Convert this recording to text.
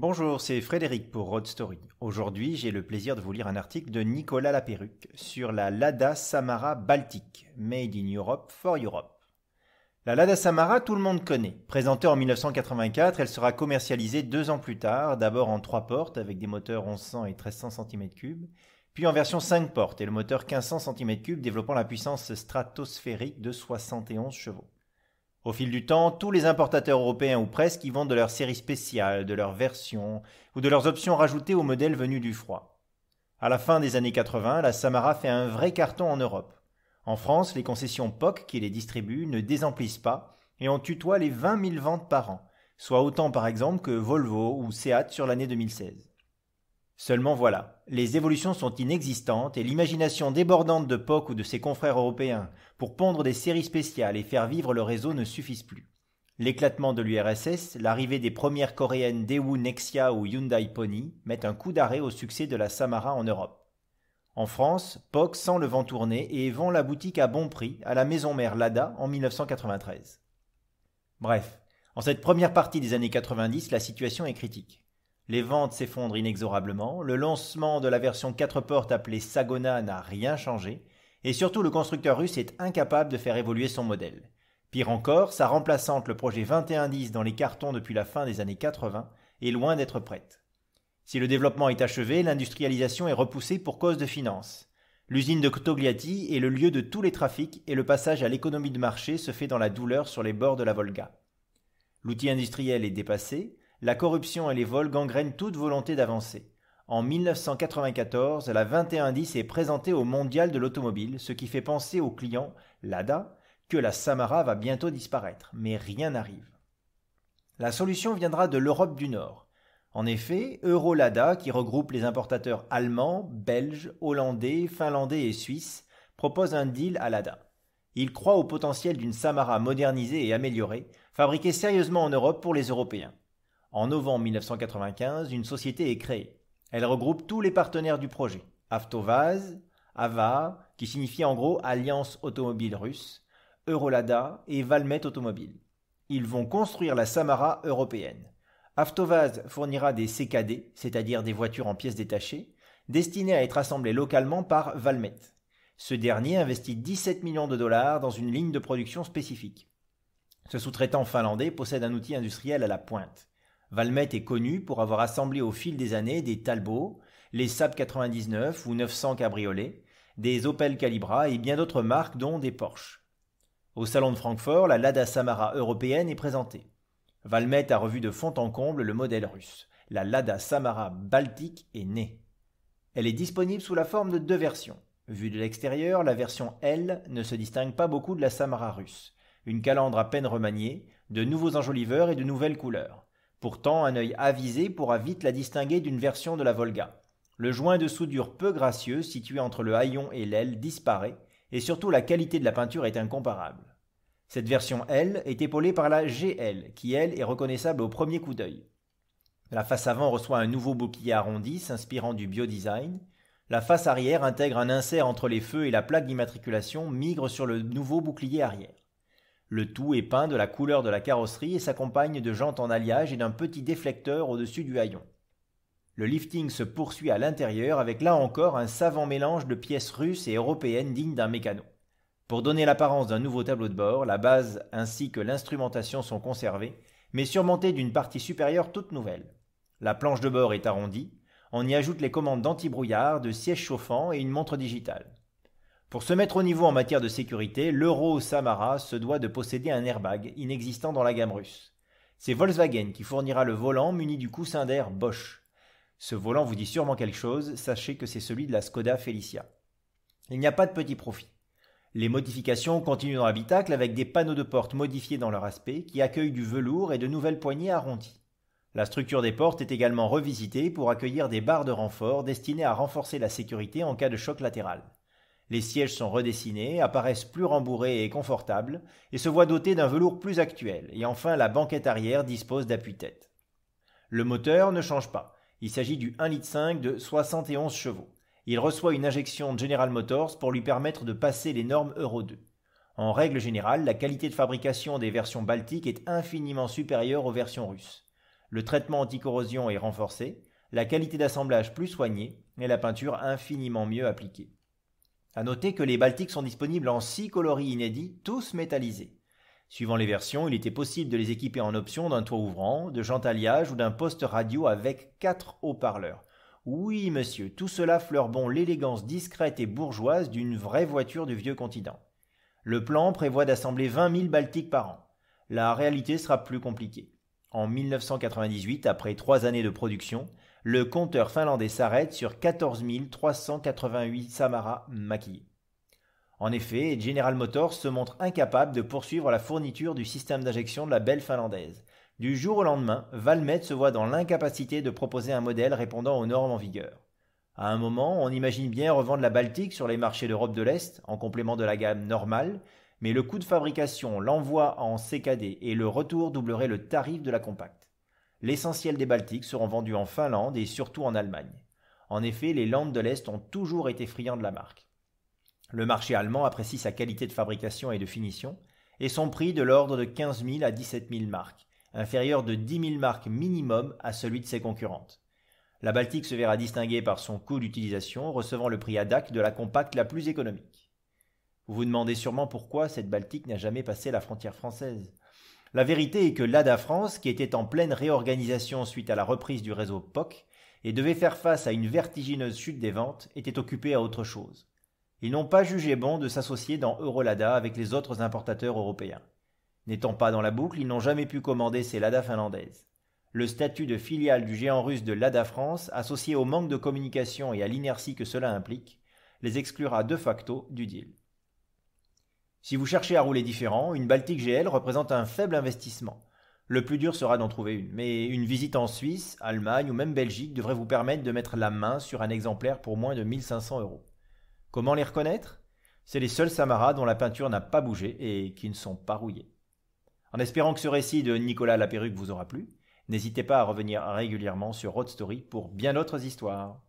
Bonjour, c'est Frédéric pour Road Story. Aujourd'hui, j'ai le plaisir de vous lire un article de Nicolas Laperruque sur la Lada Samara Baltic, Made in Europe for Europe. La Lada Samara, tout le monde connaît. Présentée en 1984, elle sera commercialisée 2 ans plus tard, d'abord en 3 portes avec des moteurs 1100 et 1300 cm3, puis en version 5 portes et le moteur 1500 cm3 développant la puissance stratosphérique de 71 chevaux. Au fil du temps, tous les importateurs européens ou presque y vendent de leurs séries spéciales, de leurs versions ou de leurs options rajoutées aux modèles venus du froid. À la fin des années 80, la Samara fait un vrai carton en Europe. En France, les concessions POC qui les distribuent ne désemplissent pas et on tutoie les 20 000 ventes par an, soit autant par exemple que Volvo ou Seat sur l'année 2016. Seulement voilà, les évolutions sont inexistantes et l'imagination débordante de POC ou de ses confrères européens pour pondre des séries spéciales et faire vivre le réseau ne suffisent plus. L'éclatement de l'URSS, l'arrivée des premières coréennes Daewoo Nexia ou Hyundai Pony mettent un coup d'arrêt au succès de la Samara en Europe. En France, POC sent le vent tourner et vend la boutique à bon prix à la maison mère Lada en 1993. Bref, en cette première partie des années 90, la situation est critique. Les ventes s'effondrent inexorablement, le lancement de la version 4 portes appelée Sagona n'a rien changé, et surtout le constructeur russe est incapable de faire évoluer son modèle. Pire encore, sa remplaçante, le projet 2110 dans les cartons depuis la fin des années 80, est loin d'être prête. Si le développement est achevé, l'industrialisation est repoussée pour cause de finances. L'usine de Togliatti est le lieu de tous les trafics et le passage à l'économie de marché se fait dans la douleur sur les bords de la Volga. L'outil industriel est dépassé, la corruption et les vols gangrènent toute volonté d'avancer. En 1994, la 2110 est présentée au Mondial de l'automobile, ce qui fait penser aux clients Lada que la Samara va bientôt disparaître, mais rien n'arrive. La solution viendra de l'Europe du Nord. En effet, Eurolada, qui regroupe les importateurs allemands, belges, hollandais, finlandais et suisses, propose un deal à Lada. Il croit au potentiel d'une Samara modernisée et améliorée, fabriquée sérieusement en Europe pour les Européens. En novembre 1995, une société est créée. Elle regroupe tous les partenaires du projet. Avtovaz, AVA, qui signifie en gros Alliance Automobile Russe, Eurolada et Valmet Automobile. Ils vont construire la Samara européenne. Avtovaz fournira des CKD, c'est-à-dire des voitures en pièces détachées, destinées à être assemblées localement par Valmet. Ce dernier investit 17 millions de dollars dans une ligne de production spécifique. Ce sous-traitant finlandais possède un outil industriel à la pointe. Valmet est connu pour avoir assemblé au fil des années des Talbot, les Saab 99 ou 900 cabriolets, des Opel Calibra et bien d'autres marques dont des Porsche. Au salon de Francfort, la Lada Samara européenne est présentée. Valmet a revu de fond en comble le modèle russe. La Lada Samara Baltic est née. Elle est disponible sous la forme de 2 versions. Vue de l'extérieur, la version L ne se distingue pas beaucoup de la Samara russe. Une calandre à peine remaniée, de nouveaux enjoliveurs et de nouvelles couleurs. Pourtant, un œil avisé pourra vite la distinguer d'une version de la Volga. Le joint de soudure peu gracieux situé entre le haillon et l'aile disparaît, et surtout la qualité de la peinture est incomparable. Cette version L est épaulée par la GL, qui elle est reconnaissable au premier coup d'œil. La face avant reçoit un nouveau bouclier arrondi s'inspirant du biodesign. La face arrière intègre un insert entre les feux et la plaque d'immatriculation migre sur le nouveau bouclier arrière. Le tout est peint de la couleur de la carrosserie et s'accompagne de jantes en alliage et d'un petit déflecteur au-dessus du haillon. Le lifting se poursuit à l'intérieur avec là encore un savant mélange de pièces russes et européennes dignes d'un mécano. Pour donner l'apparence d'un nouveau tableau de bord, la base ainsi que l'instrumentation sont conservées, mais surmontées d'une partie supérieure toute nouvelle. La planche de bord est arrondie, on y ajoute les commandes d'anti-brouillard, de siège chauffant et une montre digitale. Pour se mettre au niveau en matière de sécurité, l'Euro Samara se doit de posséder un airbag inexistant dans la gamme russe. C'est Volkswagen qui fournira le volant muni du coussin d'air Bosch. Ce volant vous dit sûrement quelque chose, sachez que c'est celui de la Skoda Felicia. Il n'y a pas de petit profit. Les modifications continuent dans l'habitacle avec des panneaux de porte modifiés dans leur aspect qui accueillent du velours et de nouvelles poignées arrondies. La structure des portes est également revisitée pour accueillir des barres de renfort destinées à renforcer la sécurité en cas de choc latéral. Les sièges sont redessinés, apparaissent plus rembourrés et confortables et se voient dotés d'un velours plus actuel. Et enfin, la banquette arrière dispose d'appuie-tête. Le moteur ne change pas. Il s'agit du 1,5 litre de 71 chevaux. Il reçoit une injection General Motors pour lui permettre de passer les normes Euro 2. En règle générale, la qualité de fabrication des versions baltiques est infiniment supérieure aux versions russes. Le traitement anticorrosion est renforcé, la qualité d'assemblage plus soignée et la peinture infiniment mieux appliquée. A noter que les Baltiques sont disponibles en 6 coloris inédits, tous métallisés. Suivant les versions, il était possible de les équiper en option d'un toit ouvrant, de jantes alliage ou d'un poste radio avec 4 haut-parleurs. Oui, monsieur, tout cela fleure bon l'élégance discrète et bourgeoise d'une vraie voiture du vieux continent. Le plan prévoit d'assembler 20 000 Baltiques par an. La réalité sera plus compliquée. En 1998, après 3 années de production, le compteur finlandais s'arrête sur 14 388 Samara maquillés. En effet, General Motors se montre incapable de poursuivre la fourniture du système d'injection de la belle finlandaise. Du jour au lendemain, Valmet se voit dans l'incapacité de proposer un modèle répondant aux normes en vigueur. À un moment, on imagine bien revendre la Baltique sur les marchés d'Europe de l'Est, en complément de la gamme normale, mais le coût de fabrication, l'envoi en CKD et le retour doublerait le tarif de la compacte. L'essentiel des Baltiques seront vendus en Finlande et surtout en Allemagne. En effet, les Landes de l'Est ont toujours été friands de la marque. Le marché allemand apprécie sa qualité de fabrication et de finition, et son prix de l'ordre de 15 000 à 17 000 marques, inférieur de 10 000 marques minimum à celui de ses concurrentes. La Baltique se verra distinguée par son coût d'utilisation, recevant le prix ADAC de la compacte la plus économique. Vous vous demandez sûrement pourquoi cette Baltique n'a jamais passé la frontière française. La vérité est que Lada France, qui était en pleine réorganisation suite à la reprise du réseau POC, et devait faire face à une vertigineuse chute des ventes, était occupée à autre chose. Ils n'ont pas jugé bon de s'associer dans Eurolada avec les autres importateurs européens. N'étant pas dans la boucle, ils n'ont jamais pu commander ces Lada finlandaises. Le statut de filiale du géant russe de Lada France, associé au manque de communication et à l'inertie que cela implique, les exclura de facto du deal. Si vous cherchez à rouler différent, une Baltique GL représente un faible investissement. Le plus dur sera d'en trouver une, mais une visite en Suisse, Allemagne ou même Belgique devrait vous permettre de mettre la main sur un exemplaire pour moins de 1 500 €. Comment les reconnaître? C'est les seuls Samara dont la peinture n'a pas bougé et qui ne sont pas rouillés. En espérant que ce récit de Nicolas Laperruque vous aura plu, n'hésitez pas à revenir régulièrement sur Road Story pour bien d'autres histoires.